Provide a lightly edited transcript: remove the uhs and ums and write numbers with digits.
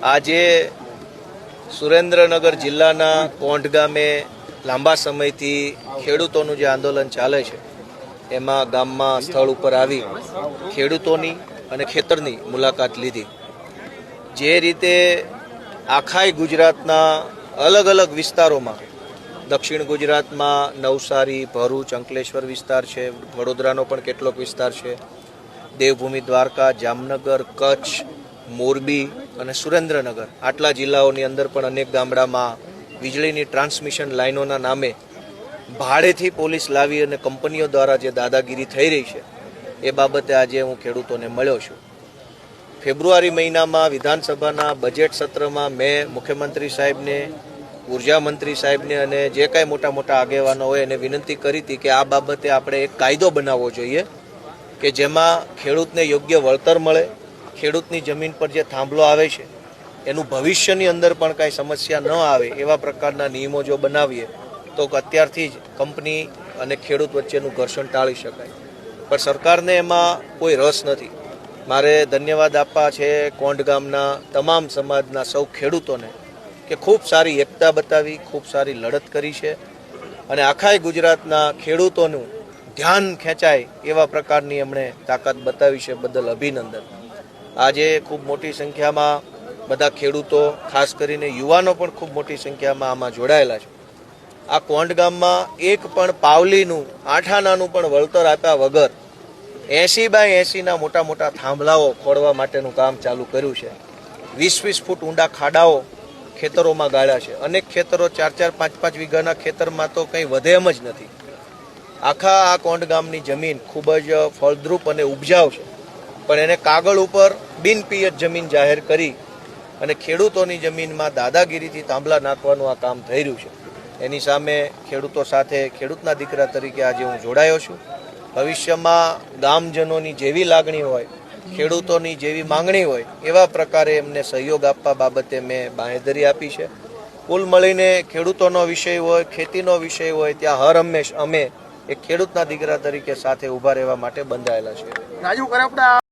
આજે સુરેન્દ્રનગર જિલ્લાના કોંઢ ગામે લાંબા સમયથી ખેડૂતોનું જે આંદોલન ચાલે છે એમાં ગામમાં સ્થળ ઉપર આવી ખેડૂતોની અને ખેતરની મુલાકાત લીધી। જે રીતે આખાય ગુજરાતના અલગ અલગ વિસ્તારોમાં દક્ષિણ ગુજરાતમાં નવસારી, ભરૂચ, અંકલેશ્વર વિસ્તાર છે, વડોદરાનો પણ કેટલોક વિસ્તાર છે, દેવભૂમિ દ્વારકા, જામનગર, કચ્છ, મોરબી અને સુરેન્દ્રનગર આટલા જિલ્લાઓની અંદર પણ અનેક ગામડામાં વીજળીની ટ્રાન્સમિશન લાઇનોના નામે ભાડેથી પોલીસ લાવી અને કંપનીઓ દ્વારા જે દાદાગીરી થઈ રહી છે એ બાબતે આજે હું ખેડૂતોને મળ્યો છું। ફેબ્રુઆરી મહિનામાં વિધાનસભાના બજેટ સત્રમાં મેં મુખ્યમંત્રી સાહેબને, ઉર્જા મંત્રી સાહેબને અને જે કાંઈ મોટા મોટા આગેવાનો હોય એને વિનંતી કરી હતી કે આ બાબતે આપણે એક કાયદો બનાવવો જોઈએ કે જેમાં ખેડૂતને યોગ્ય વળતર મળે, ખેડૂતની જમીન પર જે થાંભલો આવે છે એનું ભવિષ્યની અંદર પણ કાંઈ સમસ્યા ન આવે એવા પ્રકારના નિયમો જો બનાવીએ તો અત્યારથી જ કંપની અને ખેડૂત વચ્ચેનું ઘર્ષણ ટાળી શકાય। પણ સરકારને એમાં કોઈ રસ નથી। મારે ધન્યવાદ આપવા છે કોંઢ ગામના તમામ સમાજના સૌ ખેડૂતોને કે ખૂબ સારી એકતા બતાવી, ખૂબ સારી લડત કરી છે અને આખાય ગુજરાતના ખેડૂતોનું ધ્યાન ખેંચાય એવા પ્રકારની એમણે તાકાત બતાવી છે, બદલ અભિનંદન। આજે ખૂબ મોટી સંખ્યામાં બધા ખેડૂતો, ખાસ કરીને યુવાનો પણ ખૂબ મોટી સંખ્યામાં આમાં જોડાયેલા છે। આ કોંઢ ગામમાં એક પણ પાવલીનું, આઠાનાનું પણ વળતર આપ્યા વગર 80x80ના મોટા મોટા થાંભલાઓ ખોડવા માટેનું કામ ચાલુ કર્યું છે। 20-20 ફૂટ ઊંડા ખાડાઓ ખેતરોમાં ગાળ્યા છે। અનેક ખેતરો 4-4, 5-5 વીઘાના ખેતરમાં તો કંઈ વધે એમ જ નથી। આખા આ કોંઢ ગામની જમીન ખૂબ જ ફળદ્રુપ અને ઉપજાઉ છે, પણ એને કાગળ ઉપર બિનપિયત જમીન જાહેર કરી અને ખેડૂતોની જમીનમાં દાદાગીરીથી થાંભલા નાખવાનું આ કામ થઈ રહ્યું છે। એની સામે ખેડૂતો સાથે ખેડૂતના દીકરા તરીકે આજે હું જોડાયો છું। ભવિષ્યમાં ગામજનોની જેવી લાગણી હોય, ખેડૂતોની જેવી માંગણી હોય એવા પ્રકારે એમને સહયોગ આપવા બાબતે મેં બાંહેધરી આપી છે। કુલ મળીને ખેડૂતોનો વિષય હોય, ખેતીનો વિષય હોય, ત્યાં હર હંમેશ અમે એક ખેડૂતના દીકરા તરીકે સાથે ઊભા રહેવા માટે બંધાયેલા છે।